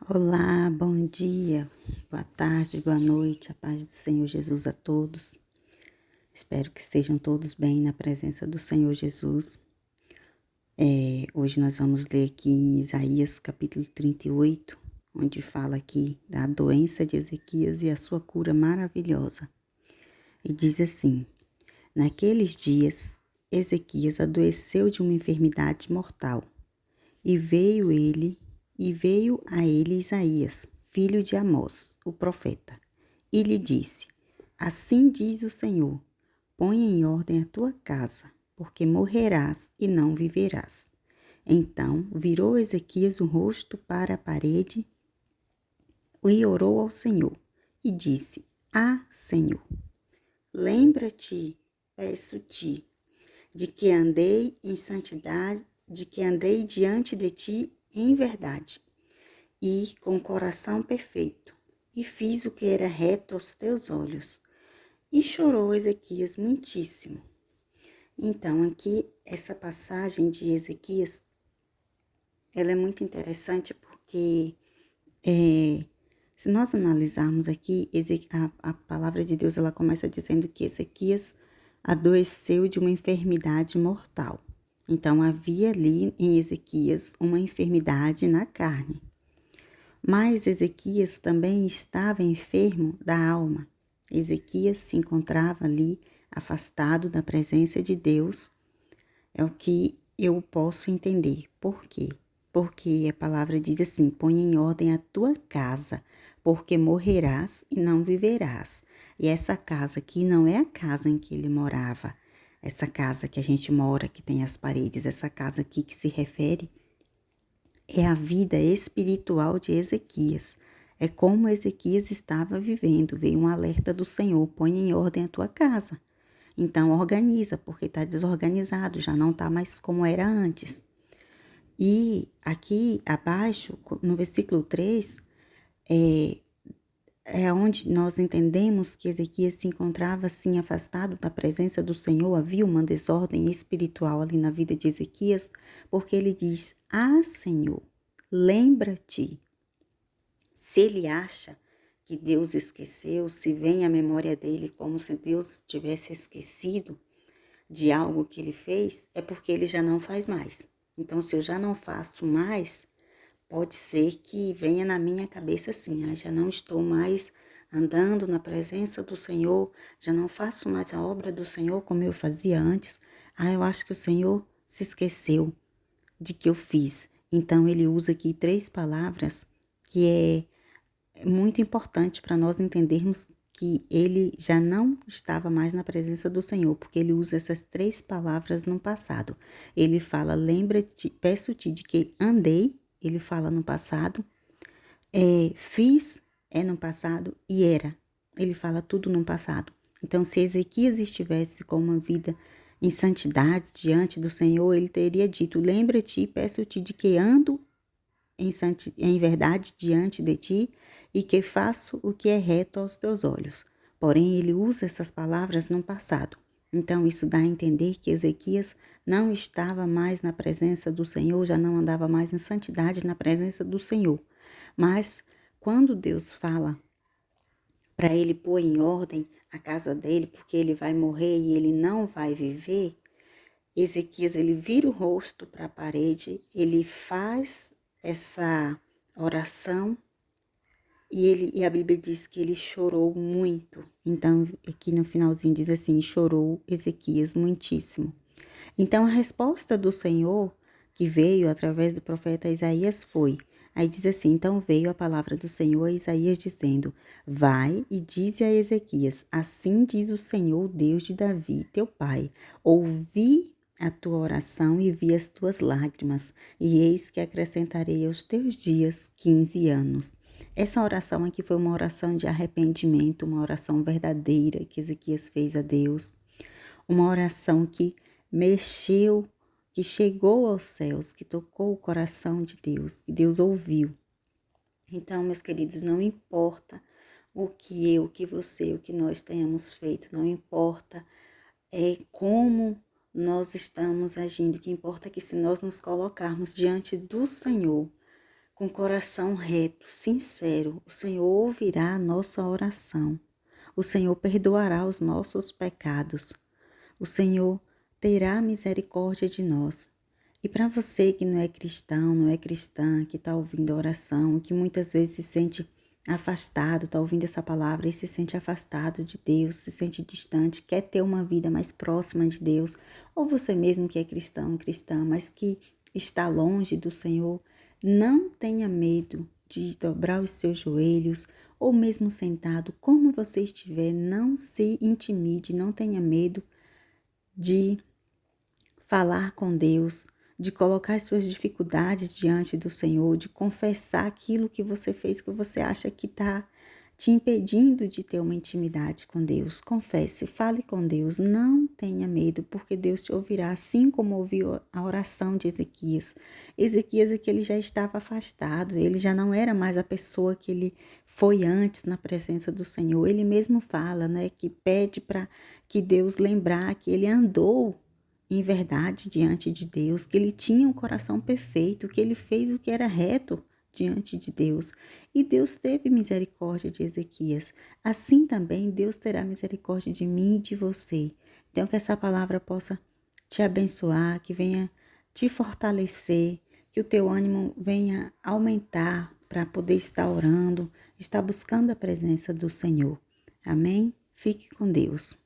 Olá, bom dia, boa tarde, boa noite, a paz do Senhor Jesus a todos. Espero que estejam todos bem na presença do Senhor Jesus. Hoje nós vamos ler aqui em Isaías capítulo 38, onde fala aqui da doença de Ezequias e a sua cura maravilhosa. E diz assim: naqueles dias, Ezequias adoeceu de uma enfermidade mortal, e veio a ele Isaías, filho de Amós, o profeta, e lhe disse: assim diz o Senhor: põe em ordem a tua casa, porque morrerás e não viverás. Então virou Ezequias o rosto para a parede e orou ao Senhor, e disse: ah, Senhor, lembra-te, peço-te, de que andei em santidade, de que andei diante de ti em verdade e com coração perfeito, e fiz o que era reto aos teus olhos. E chorou Ezequias muitíssimo. Então, aqui, essa passagem de Ezequias, ela é muito interessante porque, se nós analisarmos aqui, a palavra de Deus, ela começa dizendo que Ezequias adoeceu de uma enfermidade mortal. Então, havia ali em Ezequias uma enfermidade na carne. Mas Ezequias também estava enfermo da alma. Ezequias se encontrava ali afastado da presença de Deus. É o que eu posso entender. Por quê? Porque a palavra diz assim: põe em ordem a tua casa, porque morrerás e não viverás. E essa casa aqui não é a casa em que ele morava. Essa casa que a gente mora, que tem as paredes, essa casa aqui que se refere é a vida espiritual de Ezequias. É como Ezequias estava vivendo. Veio um alerta do Senhor: põe em ordem a tua casa. Então organiza, porque está desorganizado, já não está mais como era antes. E aqui abaixo, no versículo 3, é onde nós entendemos que Ezequias se encontrava assim afastado da presença do Senhor. Havia uma desordem espiritual ali na vida de Ezequias, porque ele diz: ah, Senhor, lembra-te. Se ele acha que Deus esqueceu, se vem à memória dele como se Deus tivesse esquecido de algo que ele fez, é porque ele já não faz mais. Então, se eu já não faço mais, pode ser que venha na minha cabeça assim: já não estou mais andando na presença do Senhor, já não faço mais a obra do Senhor como eu fazia antes. Eu acho que o Senhor se esqueceu de que eu fiz. Então, ele usa aqui 3 palavras que é muito importante para nós entendermos que ele já não estava mais na presença do Senhor, porque ele usa essas 3 palavras no passado. Ele fala: lembra-te, peço-te de que andei, ele fala no passado, fiz é no passado e era. Ele fala tudo no passado. Então, se Ezequias estivesse com uma vida em santidade diante do Senhor, ele teria dito: lembra-te, peço-te de que ando em verdade diante de ti e que faço o que é reto aos teus olhos. Porém, ele usa essas palavras no passado. Então, isso dá a entender que Ezequias não estava mais na presença do Senhor, já não andava mais em santidade na presença do Senhor. Mas, quando Deus fala para ele pôr em ordem a casa dele, porque ele vai morrer e ele não vai viver, Ezequias, ele vira o rosto para a parede, ele faz essa oração e a Bíblia diz que ele chorou muito. Então, aqui no finalzinho diz assim: chorou Ezequias muitíssimo. Então, a resposta do Senhor que veio através do profeta Isaías foi: aí diz assim: então veio a palavra do Senhor a Isaías dizendo: vai e dize a Ezequias: assim diz o Senhor, Deus de Davi, teu pai, ouvi a tua oração e vi as tuas lágrimas, e eis que acrescentarei aos teus dias 15 anos. Essa oração aqui foi uma oração de arrependimento, uma oração verdadeira que Ezequias fez a Deus, uma oração que mexeu, que chegou aos céus, que tocou o coração de Deus, que Deus ouviu. Então, meus queridos, não importa o que eu, o que você, o que nós tenhamos feito, não importa como nós estamos agindo, o que importa é que se nós nos colocarmos diante do Senhor, Com coração reto, sincero, o Senhor ouvirá a nossa oração. O Senhor perdoará os nossos pecados. O Senhor terá misericórdia de nós. E para você que não é cristão, não é cristã, que está ouvindo a oração, que muitas vezes se sente afastado, está ouvindo essa palavra e se sente afastado de Deus, se sente distante, quer ter uma vida mais próxima de Deus, ou você mesmo que é cristão, cristã, mas que está longe do Senhor, não tenha medo de dobrar os seus joelhos, ou mesmo sentado, como você estiver, não se intimide, não tenha medo de falar com Deus, de colocar as suas dificuldades diante do Senhor, de confessar aquilo que você fez que você acha que está te impedindo de ter uma intimidade com Deus. Confesse, fale com Deus, não tenha medo, porque Deus te ouvirá, assim como ouviu a oração de Ezequias. Ezequias é que ele já estava afastado, ele já não era mais a pessoa que ele foi antes na presença do Senhor. Ele mesmo fala, né, que pede para que Deus lembrar que ele andou em verdade diante de Deus, que ele tinha um coração perfeito, que ele fez o que era reto diante de Deus. E Deus teve misericórdia de Ezequias. Assim também Deus terá misericórdia de mim e de você. Então que essa palavra possa te abençoar, que venha te fortalecer, que o teu ânimo venha aumentar para poder estar orando, estar buscando a presença do Senhor. Amém? Fique com Deus.